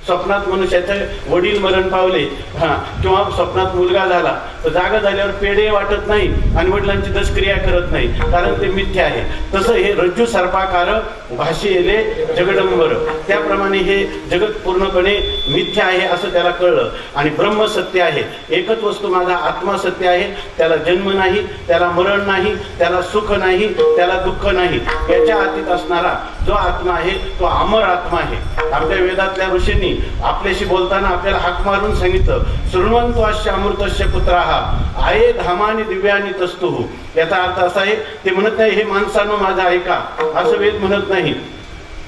स्वप्नात मनुष्याचे वडील मरण पावले किंवा स्वप्नात मुलगा झाला तर जागा झाल्यावर पेढे वाटत नाही आणि वडिलांची दशक्रिया करत नाही, कारण ते मिथ्या आहे. तसं हे रज्जू सर्पाकार भाषी येले जगडंबर, त्याप्रमाणे हे जगत पूर्णपणे मिथ्या आहे असं त्याला कळलं. आणि ब्रह्म सत्य आहे, एकच वस्तू माझा आत्मा सत्य आहे. त्याला जन्म नाही, त्याला मरण नाही, त्याला सुख नाही, त्याला दुःख नाही. याच्या अतीत असणारा जो आत्मा आहे तो अमर आत्मा आहे. आपल्या वेदातल्या ऋषींनी आपल्याशी बोलताना आपल्याला हाक मारून सांगितलं, शृण्वन्तो अस्य अमृतस्य पुत्राः आये धामानि दिव्यानि तस्तुः. याचा अर्थ असा आहे, ते म्हणत नाही हे माणसानं माझा ऐका, असं वेद म्हणत नाही.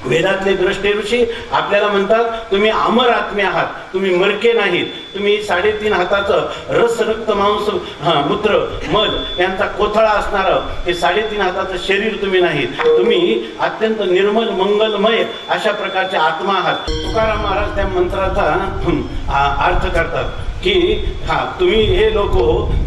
वेदातले द्रष्टे ऋषी आपल्याला म्हणतात तुम्ही अमर आत्मे आहात, तुम्ही मरके नाहीत. तुम्ही 3.5 हाताचं रस रक्त मांस मूत्र मल यांचा कोथळा असणारं हे 3.5 हाताचं शरीर तुम्ही नाहीत. तुम्ही अत्यंत निर्मल मंगलमय अशा प्रकारचे आत्मा आहात. तुकाराम महाराज त्या मंत्राचा अर्थ करतात की तुम्ही हे लोक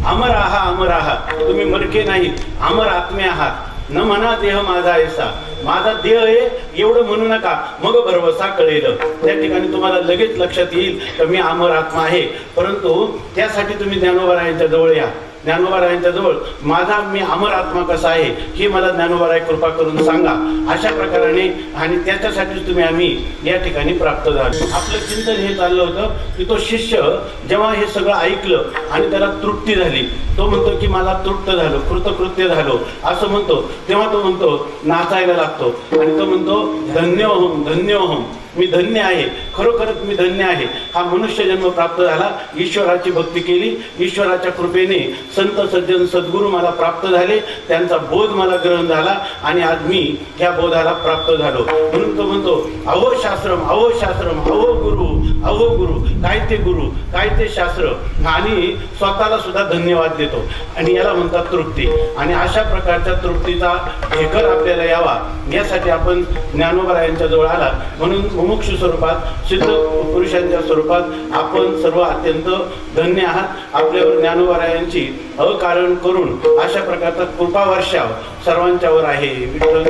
अमर आहात, तुम्ही मरके नाहीत, अमर आत्मे आहात. न म्हणा देह माझा ऐसा, माझा देह आहे एवढं म्हणू नका, मग भरवसा कळेल. त्या ठिकाणी तुम्हाला लगेच लक्षात येईल की मी अमर आत्मा आहे. परंतु त्यासाठी तुम्ही ज्ञानोबारायांच्या जवळ या. ज्ञानोबारायांच्या जवळ माझा मी अमर आत्मा कसा आहे हे मला ज्ञानोबाराय कृपा करून सांगा, अशा प्रकाराने. आणि त्याच्यासाठीच तुम्ही आम्ही या ठिकाणी प्राप्त झालो. आपलं चिंतन हे चाललं होतं की तो शिष्य जेव्हा हे सगळं ऐकलं आणि त्याला तृप्ती झाली, तो म्हणतो की मला तृप्त झालो, कृतकृत्य झालो असं म्हणतो. तेव्हा तो म्हणतो नाचायला लागतो आणि तो म्हणतो धन्योहम धन्योहम, मी धन्य आहे, खरोखरच मी धन्य आहे. हा मनुष्य जन्म प्राप्त झाला, ईश्वराची भक्ती केली, ईश्वराच्या कृपेने संत सज्जन सद्गुरू मला प्राप्त झाले, त्यांचा बोध मला ग्रहण झाला आणि आज मी ह्या बोधाला प्राप्त झालो. म्हणून तो म्हणतो अहो शास्त्रम, अहो शास्त्रम, अहो गुरु, अहो गुरु, काय ते गुरु, काय ते शास्त्र. आणि स्वतःला सुद्धा धन्यवाद देतो आणि याला म्हणतात तृप्ती. आणि अशा प्रकारच्या तृप्तीचा हेकर आपल्याला यावा यासाठी आपण ज्ञानोबारायांच्या जवळ आला. म्हणून मुमुक्षु स्वरूपात सिद्ध पुरुषांच्या स्वरूपात आपण सर्व अत्यंत धन्य आहात. आपल्यावर ज्ञानोबारायांची अकारण करून अशा प्रकारचा कृपा वर्षाव सर्वांच्यावर आहे. विठ्ठल